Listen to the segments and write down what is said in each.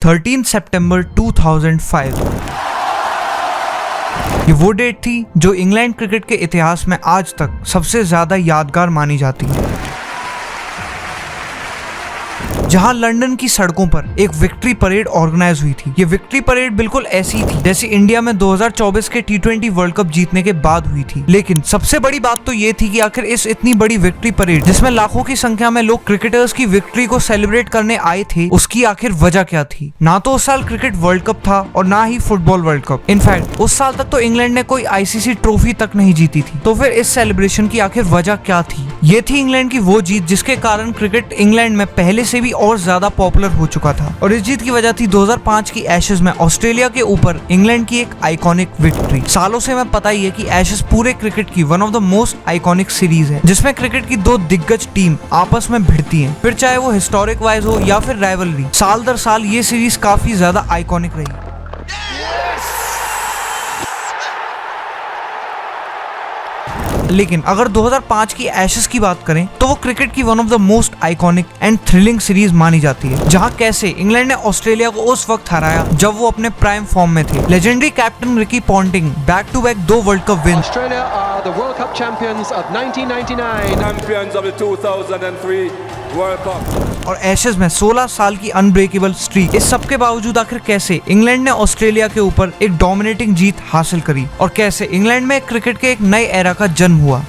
13 सितंबर 2005। ये वो डेट थी जो इंग्लैंड क्रिकेट के इतिहास में आज तक सबसे ज्यादा यादगार मानी जाती है, जहां लंदन की सड़कों पर एक विक्ट्री परेड ऑर्गेनाइज हुई थी। ये विक्ट्री परेड बिल्कुल ऐसी थी जैसे इंडिया में 2024 के T20 वर्ल्ड कप जीतने के बाद हुई थी। लेकिन सबसे बड़ी बात तो ये थी कि आखिर इस इतनी बड़ी विक्ट्री परेड, जिसमें लाखों की संख्या में लोग क्रिकेटर्स की विक्ट्री को सेलिब्रेट करने आए थे, उसकी आखिर वजह क्या थी? ना तो उस साल क्रिकेट वर्ल्ड कप था और ना ही फुटबॉल वर्ल्ड कप। इनफैक्ट उस साल तक तो इंग्लैंड ने कोई ICC ट्रॉफी तक नहीं जीती थी। तो फिर इस सेलिब्रेशन की आखिर वजह क्या थी? ये थी इंग्लैंड की वो जीत जिसके कारण क्रिकेट इंग्लैंड में पहले से भी और ज्यादा पॉपुलर हो चुका था। और इस जीत की वजह थी 2005 की एशेज में ऑस्ट्रेलिया के ऊपर इंग्लैंड की एक आइकॉनिक विक्ट्री। सालों से हमें पता ही है कि एशेज पूरे क्रिकेट की one of the most iconic series है, जिसमें क्रिकेट की दो दिग्गज टीम आपस में भिड़ती हैं, फिर चाहे वो हिस्टोरिक वाइज हो या फिर राइवलरी। साल दर साल ये सीरीज काफी ज्यादा आइकॉनिक रही। लेकिन अगर 2005 की एशेज की बात करें तो वो क्रिकेट की one of the most iconic and thrilling series मानी जाती है, जहां कैसे इंग्लैंड ने ऑस्ट्रेलिया को उस वक्त हराया जब वो अपने प्राइम फॉर्म में थे। Legendary captain Ricky Ponting back to back 2 world cup win, Australia are the World Cup champions of 1999, champions of the 2003 World Cup, और एशेज में 16 साल की अनब्रेकेबल स्ट्रीक। इस सब के बावजूद आखिर कैसे इंग्लैंड ने ऑस्ट्रेलिया के ऊपर एक डोमिनेटिंग जीत हासिल करी और कैसे इंग्लैंड में क्रिकेट के एक नए एरा का जन्म हुआ।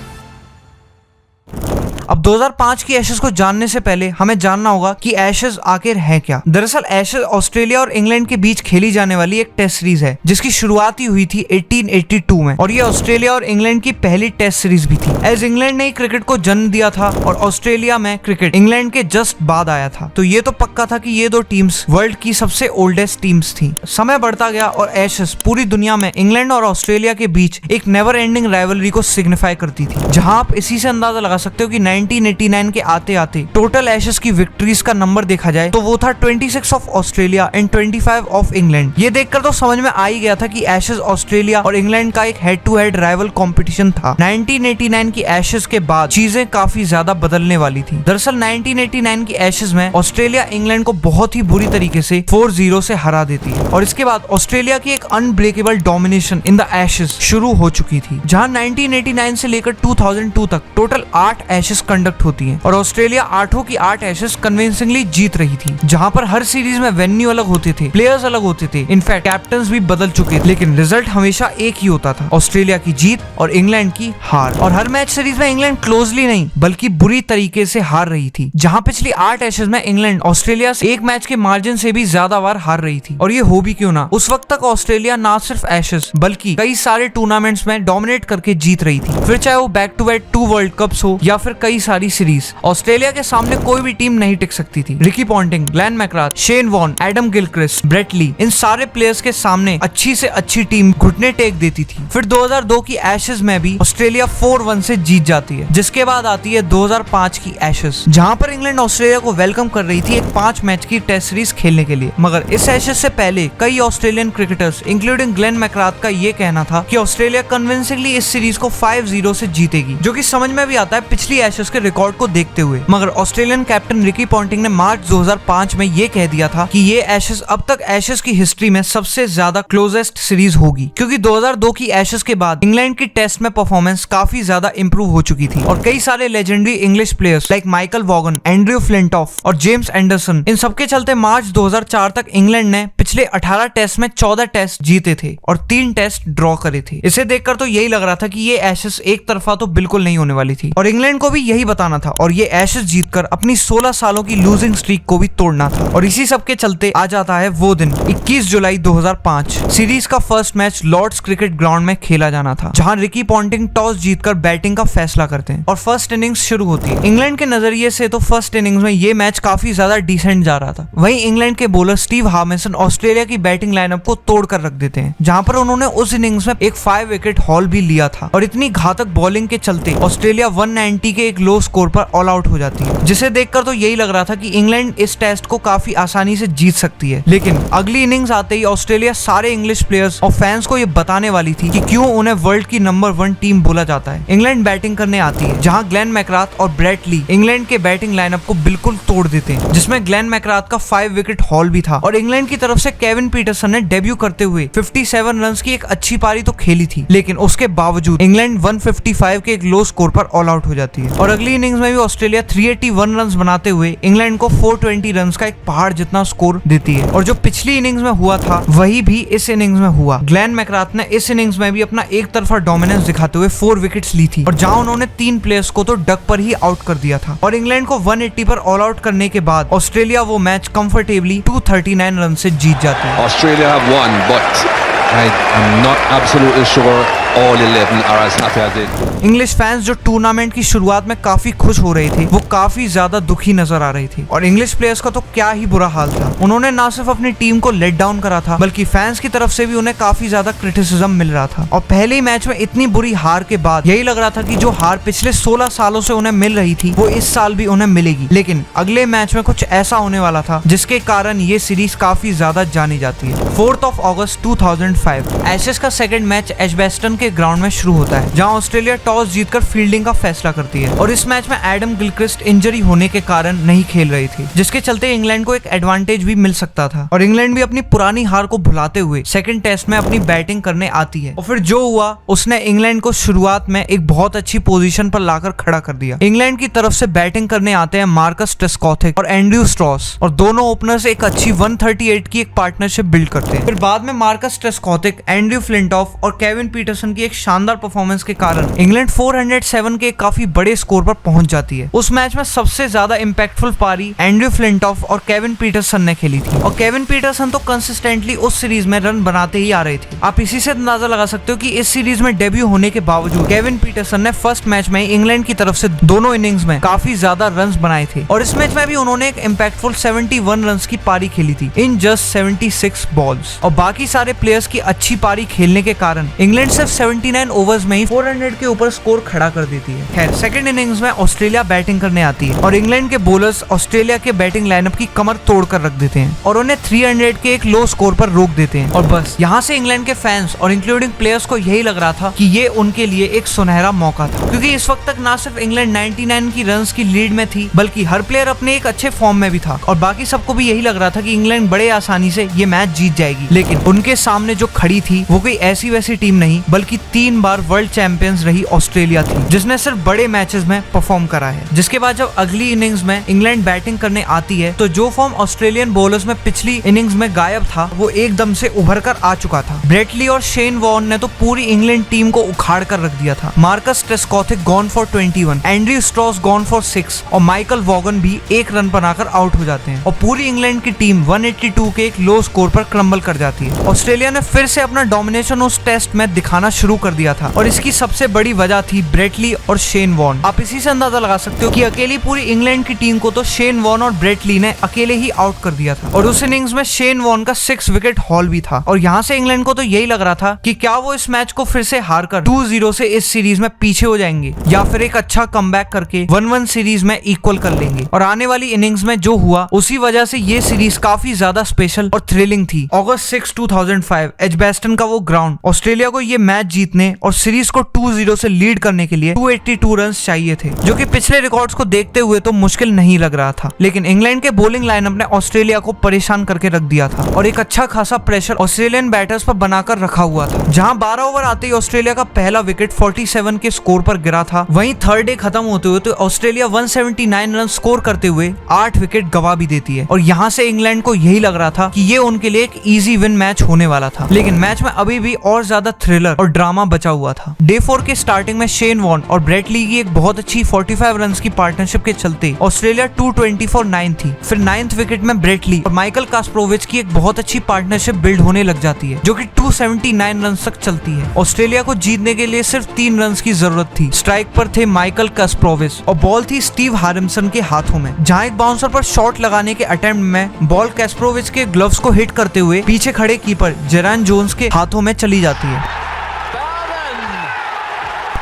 अब 2005 की एशेज को जानने से पहले हमें जानना होगा कि एशेज आखिर है क्या। दरअसल एशेज ऑस्ट्रेलिया और इंग्लैंड के बीच खेली जाने वाली एक टेस्ट सीरीज है, जिसकी शुरुआत ही हुई थी 1882 में, और ये ऑस्ट्रेलिया और इंग्लैंड की पहली टेस्ट सीरीज भी थी। एज इंग्लैंड ने ही क्रिकेट को जन्म दिया था और ऑस्ट्रेलिया में क्रिकेट इंग्लैंड के जस्ट बाद आया था, तो ये तो पक्का था कि ये दो टीम्स वर्ल्ड की सबसे ओल्डेस्ट टीम्स थी। समय बढ़ता गया और एशेज पूरी दुनिया में इंग्लैंड और ऑस्ट्रेलिया के बीच एक नेवर एंडिंग राइवलरी को सिग्निफाई करती थी, जहां आप इसी से अंदाजा लगा सकते हो कि 1989 के आते आते टोटल एशेज की विक्ट्रीज का नंबर देखा जाए तो वो था 26 of Australia and 25 of England. ये देखकर तो समझ में आ ही गया था कि एशेज ऑस्ट्रेलिया और इंग्लैंड का एक head to head rival competition था। 1989 की एशेज के बाद चीजें काफी ज्यादा बदलने वाली थी। दरअसल 1989 की एशेज में ऑस्ट्रेलिया इंग्लैंड को बहुत ही बुरी तरीके से 4-0 से हरा देती है, और इसके बाद ऑस्ट्रेलिया की एक unbreakable domination in the Ashes शुरू हो चुकी थी, जहां 1989 से लेकर 2002 तक टोटल 8 एशेज कंडक्ट होती हैं और ऑस्ट्रेलिया 8 की 8 एशेज कन्विंसिंगली जीत रही थी, जहां पर हर सीरीज में वेन्यू अलग होते थे, प्लेयर्स अलग होते थे, इनफैक्ट कैप्टन्स भी बदल चुके थे, लेकिन रिजल्ट हमेशा एक ही होता था, ऑस्ट्रेलिया की जीत और इंग्लैंड की हार। और हर मैच सीरीज में इंग्लैंड क्लोजली नहीं बल्कि बुरी तरीके से हार रही थी, जहां पिछली 8 एशेज में इंग्लैंड ऑस्ट्रेलिया से एक मैच के मार्जिन से भी ज्यादा बार हार रही थी। और ये हो भी क्यों ना, उस वक्त तक ऑस्ट्रेलिया ना सिर्फ एशेज बल्कि कई सारे टूर्नामेंट्स में डोमिनेट करके जीत रही थी, फिर चाहे वो back to back 2 world cups हो या फिर कई सारी सीरीज। ऑस्ट्रेलिया के सामने कोई भी टीम नहीं टिक सकती थी। Ricky Ponting, Glenn McGrath, Shane Warne, Adam Gilchrist, Brett Lee, इन सारे प्लेयर्स के सामने अच्छी से अच्छी टीम घुटने टेक देती थी। फिर 2002 की एशेज में भी ऑस्ट्रेलिया 4-1 से जीत जाती है, जिसके बाद आती है 2005 की एशेज, जहां पर इंग्लैंड ऑस्ट्रेलिया को वेलकम कर रही थी एक 5 मैच की टेस्ट सीरीज खेलने के लिए। मगर इस एशेज से पहले कई Australian cricketers including Glenn McGrath का ये कहना था कि ऑस्ट्रेलिया कन्विंसिंगली इस सीरीज को 5-0 से जीतेगी, जो कि समझ में भी आता है पिछली एशेज के रिकॉर्ड को देखते हुए। मगर ऑस्ट्रेलियन कैप्टन रिकी पॉन्टिंग ने मार्च 2005 में ये कह दिया था कि ये एशेज अब तक एशेज की हिस्ट्री में सबसे ज्यादा क्लोजेस्ट सीरीज होगी, क्योंकि 2002 की एशेज के बाद इंग्लैंड की टेस्ट में परफॉर्मेंस काफी ज्यादा इंप्रूव हो चुकी थी और कई सारे legendary English players like Michael Vaughan, Andrew Flintoff और जेम्स एंडरसन, इन सबके चलते मार्च 2004 तक इंग्लैंड ने पिछले 18 टेस्ट में 14 टेस्ट जीते थे और 3 टेस्ट ड्रॉ करे थे। इसे देखकर तो यही लग रहा था कि ये एशेज एक तरफा तो बिल्कुल नहीं होने वाली थी और इंग्लैंड को भी यही बताना था और ये एशेज जीतकर अपनी 16 सालों की लूजिंग स्ट्रीक को भी तोड़ना था। और इसी सब के चलते आ जाता है वो दिन 21 जुलाई 2005। सीरीज का first match Lord's cricket ground में खेला जाना था, जहां रिकी पॉन्टिंग टॉस जीतकर बैटिंग का फैसला करते हैं और फर्स्ट इनिंग्स शुरू होती है। इंग्लैंड के नजरिए से तो फर्स्ट इनिंग्स में ये मैच काफी ज्यादा डिसेंट जा रहा था। वहीं इंग्लैंड के बॉलर स्टीव हार्मिसन ऑस्ट्रेलिया की बैटिंग लाइनअप को तोड़ कर रख देते हैं, जहां पर उन्होंने उस इनिंग्स में एक 5 विकेट हॉल भी लिया था और इतनी घातक बॉलिंग के चलते ऑस्ट्रेलिया 190 के एक लो लो स्कोर पर ऑल आउट हो जाती है, जिसे देखकर तो यही लग रहा था कि इंग्लैंड इस टेस्ट को काफी आसानी से जीत सकती है। लेकिन अगली इनिंग्स आते ही ऑस्ट्रेलिया सारे इंग्लिश प्लेयर्स और फैंस को ये बताने वाली थी कि क्यों उन्हें वर्ल्ड की नंबर 1 टीम बोला जाता है। इंग्लैंड बैटिंग करने आती है, जहां ग्लेन मैकग्राथ और ब्रेट ली इंग्लैंड के बैटिंग लाइनअप को बिल्कुल तोड़ देते हैं, जिसमें ग्लेन मैकग्राथ का 5 विकेट हॉल भी था। और इंग्लैंड की तरफ से केविन पीटरसन ने डेब्यू करते हुए 57 रन की एक अच्छी पारी तो खेली थी, लेकिन उसके बावजूद इंग्लैंड 155 के एक लो स्कोर पर ऑल आउट हो जाती है। और अगली इनिंग्स में भी ऑस्ट्रेलिया 381 रन बनाते हुए इंग्लैंड को 420 रन का एक पहाड़ जितना स्कोर देती है। और जो पिछली इनिंग्स में हुआ था वही भी इस इनिंग्स में हुआ। ग्लेन मैकग्राथ ने इस इनिंग्स में भी अपना एक तरफा डोमिनेंस दिखाते हुए 4 विकेट्स ली थी, और जहां उन्होंने 3 प्लेयर्स को तो डक पर ही आउट कर दिया था। और इंग्लैंड को 180 पर ऑल आउट करने के बाद ऑस्ट्रेलिया वो मैच कंफर्टेबली 239 रन से जीत जाती है। Australia have won, but I'm not absolutely sure all 11 are as happy as they. English fans जो टूर्नामेंट की शुरुआत में काफी खुश हो रहे थे, वो काफी ज्यादा दुखी नजर आ रहे थे। और इंग्लिश प्लेयर्स का तो क्या ही बुरा हाल था। उन्होंने ना सिर्फ अपनी टीम को लेट डाउन करा था, बल्कि फैंस की तरफ से भी उन्हें काफी ज्यादा क्रिटिसिज्म मिल रहा था। और पहले ही मैच में इतनी बुरी हार के बाद यही लग रहा था कि जो हार पिछले 16 सालों से उन्हें मिल रही थी, वो इस साल भी उन्हें मिलेगी। लेकिन अगले मैच में कुछ ऐसा होने वाला था जिसके कारण ये सीरीज काफी ज्यादा जानी जाती है। 4 अगस्त 2005 एशेज का सेकंड मैच एजबेस्टन के ग्राउंड में शुरू होता है, जहां ऑस्ट्रेलिया टॉस जीतकर फील्डिंग का फैसला करती है। और इस मैच में एडम गिलक्रिस्ट इंजरी होने के कारण नहीं खेल रही थी, जिसके चलते इंग्लैंड को एक एडवांटेज भी मिल सकता था। और इंग्लैंड भी अपनी पुरानी हार को भुलाते हुए सेकंड टेस्ट में अपनी बैटिंग करने आती है। और फिर जो हुआ, उसने इंग्लैंड को शुरुआत में एक बहुत अच्छी पोजीशन पर लाकर खड़ा कर दिया। इंग्लैंड की तरफ से बैटिंग करने आते हैं मार्कस ट्रेस्कॉथिक और एंड्रयू स्ट्रॉस, और दोनों ओपनर्स एक अच्छी 138 की एक पार्टनरशिप बिल्ड करते हैं। फिर बाद में मार्कस ट्रेस्कॉथिक, एंड्रयू फ्लिंटॉफ और केविन पीटरसन की एक शानदार परफॉर्मेंस के कारण इंग्लैंड 407 के काफी बड़े स्कोर पर पहुंच जाती है। उस मैच में सबसे ज्यादा इंपैक्टफुल पारी एंड्रयू फ्लिंटॉफ और केविन पीटरसन ने खेली थी। और केविन पीटरसन तो कंसिस्टेंटली उस सीरीज में रन बनाते ही आ रहे थे। आप इसी से अंदाजा लगा सकते हो कि इस सीरीज में डेब्यू होने के बावजूद केविन पीटरसन ने फर्स्ट मैच में इंग्लैंड की तरफ से दोनों इनिंग्स में काफी ज्यादा रन बनाए थे। और इस मैच में भी उन्होंने एक इंपैक्टफुल 71 रन की पारी खेली थी इन जस्ट 76 बॉल्स। और बाकी सारे प्लेयर्स की अच्छी पारी खेलने के कारण इंग्लैंड सिर्फ 79 ओवर्स में ही 400 के ऊपर स्कोर खड़ा कर देती है। खैर, सेकंड इनिंग्स में ऑस्ट्रेलिया बैटिंग करने आती है और इंग्लैंड के बॉलर्स ऑस्ट्रेलिया के बैटिंग लाइनअप की कमर तोड़ कर रख देते हैं और उन्हें 300 के एक लो स्कोर पर रोक देते हैं। और बस यहाँ से इंग्लैंड के फैंस और इंक्लूडिंग प्लेयर्स को यही लग रहा था कि ये उनके लिए एक सुनहरा मौका था, क्योंकि इस वक्त तक ना सिर्फ इंग्लैंड 99 की रन्स की लीड में थी, बल्कि हर प्लेयर अपने एक अच्छे फॉर्म में भी था। और बाकी सबको भी यही लग रहा था कि इंग्लैंड बड़े आसानी से ये मैच जीत जाएगी। लेकिन उनके सामने जो खड़ी थी वो कोई ऐसी वैसी टीम नहीं, बल्कि 3 बार वर्ल्ड चैंपियंस रही ऑस्ट्रेलिया थी, जिसने सिर्फ बड़े मैचेस में परफॉर्म करा है। जिसके बाद जब अगली इनिंग्स में इंग्लैंड बैटिंग करने आती है, तो जो फॉर्म ऑस्ट्रेलियन बॉलर्स में पिछली इनिंग्स में गायब था, वो एकदम से उभर कर आ चुका था। ब्रेट ली और शेन वॉर्न ने तो पूरी इंग्लैंड टीम को उखाड़ कर रख दिया था। Marcus Trescothick gone for 21, Andrew Strauss gone for 6 और माइकल वॉगन भी 1 रन बनाकर आउट हो जाते हैं। और पूरी इंग्लैंड की टीम 182 के एक लो स्कोर पर क्रम्बल कर जाती है। ऑस्ट्रेलिया ने फिर से अपना डोमिनेशन उस टेस्ट में दिखाना शुरू कर दिया था, और इसकी सबसे बड़ी वजह थी ब्रेट ली और शेन वॉर्न। आप इसी से अंदाजा लगा सकते हो कि अकेली पूरी इंग्लैंड की टीम को तो शेन वॉर्न और ब्रेट ली ने अकेले ही आउट कर दिया था। और उस इनिंग्स में शेन वॉर्न का 6 विकेट हॉल भी था। और यहाँ से इंग्लैंड को तो यही लग रहा था कि क्या वो इस मैच को फिर से हारकर 2-0 से इस सीरीज में पीछे हो जाएंगे, या फिर एक अच्छा कमबैक करके 1-1 सीरीज में इक्वल कर लेंगे। और आने वाली इनिंग्स में जो हुआ, उसी वजह से ये सीरीज काफी ज्यादा स्पेशल और थ्रिलिंग थी। अगस्त 6, 2005 एजबेस्टन का वो ग्राउंड, ऑस्ट्रेलिया को ये मैच जीतने और सीरीज को 2-0 से लीड करने के लिए 282 रन चाहिए थे, जो कि पिछले रिकॉर्ड्स को देखते हुए तो मुश्किल नहीं लग रहा था। लेकिन इंग्लैंड के बॉलिंग लाइनअप ने ऑस्ट्रेलिया को परेशान करके रख दिया था और एक अच्छा खासा प्रेशर ऑस्ट्रेलियन बैटर्स पर बनाकर रखा हुआ था। जहां 12 ओवर आते ही ऑस्ट्रेलिया का पहला विकेट 47 के स्कोर पर गिरा था, वहीं थर्ड डे खत्म होते हुए तो ऑस्ट्रेलिया 179 रन स्कोर करते हुए 8 विकेट गवा भी देती है। और यहाँ से इंग्लैंड को यही लग रहा था कि ये उनके लिए एक इजी विन मैच होने वाला था। लेकिन मैच में अभी भी और ज्यादा थ्रिलर और ड्रामा बचा हुआ था। डे 4 के स्टार्टिंग में शेन वॉर्न और ब्रेट ली की एक बहुत अच्छी 45 रन की पार्टनरशिप के चलते ऑस्ट्रेलिया 220 for 9 थी। फिर 9th विकेट में ब्रेट ली और माइकल कास्प्रोविच की एक बहुत अच्छी पार्टनरशिप बिल्ड होने लग जाती है, जो कि 279 रन तक चलती है। ऑस्ट्रेलिया को जीतने के लिए सिर्फ 3 रन की जरूरत थी। स्ट्राइक पर थे माइकल कास्प्रोविच और बॉल थी स्टीव हारिसन के हाथों में, जहां एक बाउंसर पर शॉट लगाने के अटेम्प्ट में बॉल कास्प्रोविच के ग्लव्स को हिट करते हुए पीछे खड़े कीपर जेरन जोन्स के हाथों में चली जाती है।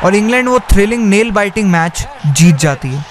और इंग्लैंड वो थ्रिलिंग नेल बाइटिंग मैच जीत जाती है।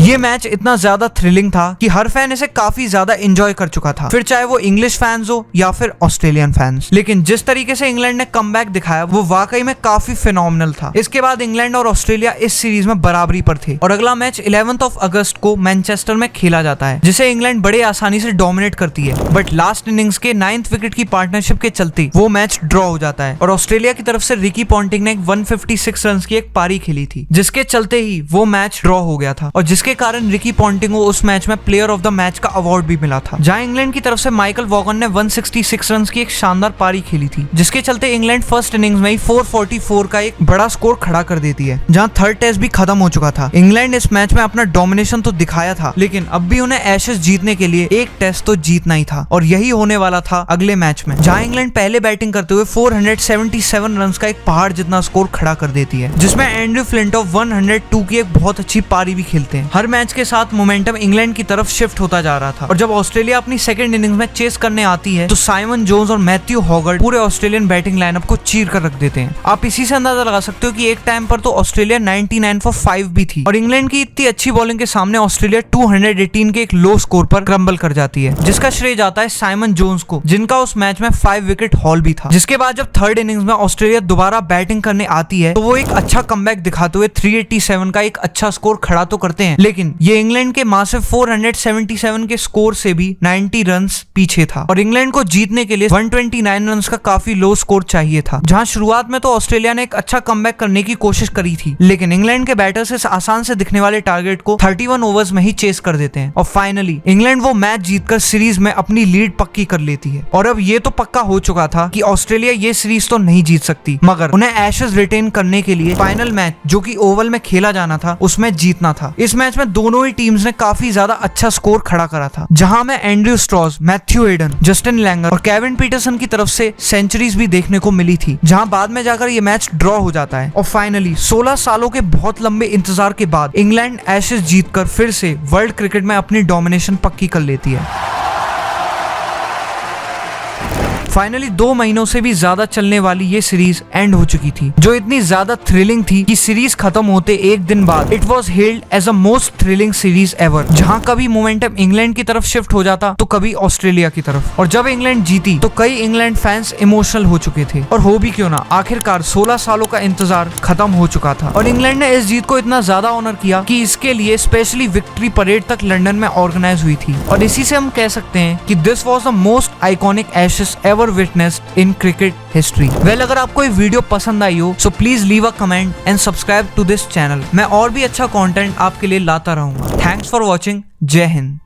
ये मैच इतना ज्यादा थ्रिलिंग था कि हर फैन इसे काफी ज्यादा एंजॉय कर चुका था, फिर चाहे वो इंग्लिश फैंस हो या फिर ऑस्ट्रेलियन फैंस। लेकिन जिस तरीके से इंग्लैंड ने कमबैक दिखाया वो वाकई में काफी फिनोमिनल था। इसके बाद इंग्लैंड और ऑस्ट्रेलिया इस सीरीज में बराबरी पर थे और अगला मैच 11 अगस्त को मैनचेस्टर में खेला जाता है, जिसे इंग्लैंड बड़े आसानी से डोमिनेट करती है। बट लास्ट इनिंग्स के 9th विकेट की पार्टनरशिप के चलते वो मैच ड्रॉ हो जाता है और ऑस्ट्रेलिया की तरफ से रिकी पॉन्टिंग ने 156 रन की एक पारी खेली थी, जिसके चलते ही वो मैच ड्रॉ हो गया था और जिसके कारण रिकी पॉन्टिंग को उस मैच में प्लेयर ऑफ द मैच का अवार्ड भी मिला था। जहां इंग्लैंड की तरफ से माइकल वॉगन ने 166 रन की एक शानदार पारी खेली थी, जिसके चलते इंग्लैंड फर्स्ट इनिंग्स में ही 444 का एक बड़ा स्कोर खड़ा कर देती है। जहां थर्ड टेस्ट भी खत्म हो चुका था। इंग्लैंड इस मैच में अपना डोमिनेशन तो दिखाया था, लेकिन अब भी उन्हें एशेज जीतने के लिए एक टेस्ट तो जीतना ही था और यही होने वाला था अगले मैच में, जहां इंग्लैंड पहले बैटिंग करते हुए 477 रन का एक पहाड़ जितना स्कोर खड़ा कर देती है, जिसमें एंड्रयू फ्लिंटॉफ 102 की एक बहुत अच्छी पारी भी खेलते हैं। हर मैच के साथ मोमेंटम इंग्लैंड की तरफ शिफ्ट होता जा रहा था और जब ऑस्ट्रेलिया अपनी सेकंड इनिंग्स में चेस करने आती है तो साइमन जोन्स और मैथ्यू हॉगर्ट पूरे ऑस्ट्रेलियन बैटिंग लाइनअप को चीर कर रख देते हैं। आप इसी से अंदाजा लगा सकते हो कि एक टाइम पर तो ऑस्ट्रेलिया 99 for 5 भी थी और इंग्लैंड की इतनी अच्छी बॉलिंग के सामने ऑस्ट्रेलिया 218 के एक लो स्कोर पर क्रम्बल कर जाती है, जिसका श्रेय जाता है साइमन जोन्स को, जिनका उस मैच में 5 विकेट हॉल भी था। जिसके बाद जब थर्ड इनिंग्स में ऑस्ट्रेलिया दोबारा बैटिंग करने आती है तो वो एक अच्छा कमबैक दिखाते हुए 387 का एक अच्छा स्कोर खड़ा तो करते हैं, लेकिन ये इंग्लैंड के मासिव 477 के स्कोर से भी 90 रन्स पीछे था और इंग्लैंड को जीतने के लिए 129 रन्स का काफी लो स्कोर चाहिए था। जहां शुरुआत में तो ऑस्ट्रेलिया ने एक अच्छा कमबैक करने की कोशिश करी थी, लेकिन इंग्लैंड के बैटर्स इस आसान से दिखने वाले टारगेट को 31 ओवर्स में ही चेस कर देते हैं और फाइनली इंग्लैंड वो मैच जीतकर सीरीज में अपनी लीड पक्की कर लेती है। और अब ये तो पक्का हो चुका था कि ऑस्ट्रेलिया ये सीरीज तो नहीं जीत सकती, मगर उन्हें एशेज रिटेन करने के लिए फाइनल मैच जो कि ओवल में खेला जाना था उसमें जीतना था। इस मैच में दोनों ही टीम्स ने काफी ज्यादा अच्छा स्कोर खड़ा करा था, जहां में Andrew Strauss, Matthew Hayden, Justin Langer और केविन पीटरसन की तरफ से सेंचुरीज भी देखने को मिली थी, जहां बाद में जाकर ये मैच ड्रॉ हो जाता है और फाइनली 16 सालों के बहुत लंबे इंतजार के बाद इंग्लैंड एशेज जीतकर फिर से वर्ल्ड क्रिकेट में अपनी डोमिनेशन पक्की कर लेती है। फाइनली 2 महीनों से भी ज्यादा चलने वाली ये सीरीज एंड हो चुकी थी, जो इतनी ज्यादा थ्रिलिंग थी कि सीरीज खत्म होते एक दिन बाद it was held as a most thrilling series ever, जहां कभी मोमेंटम इंग्लैंड की तरफ शिफ्ट हो जाता तो कभी ऑस्ट्रेलिया की तरफ। और जब इंग्लैंड जीती तो कई इंग्लैंड फैंस इमोशनल हो चुके थे, और हो भी क्यों ना, आखिरकार 16 सालों का इंतजार खत्म हो चुका था और इंग्लैंड ने इस जीत को इतना ज्यादा ऑनर किया कि इसके लिए स्पेशली विक्ट्री परेड तक लंदन में ऑर्गेनाइज हुई थी। और इसी से हम कह सकते हैं कि this was the most iconic Ashes ever witnessed in cricket history. Well, अगर आपको ये वीडियो पसंद आई हो, so please leave a comment and subscribe to this channel. मैं और भी अच्छा कंटेंट आपके लिए लाता रहूंगा। Thanks for watching. जय हिंद।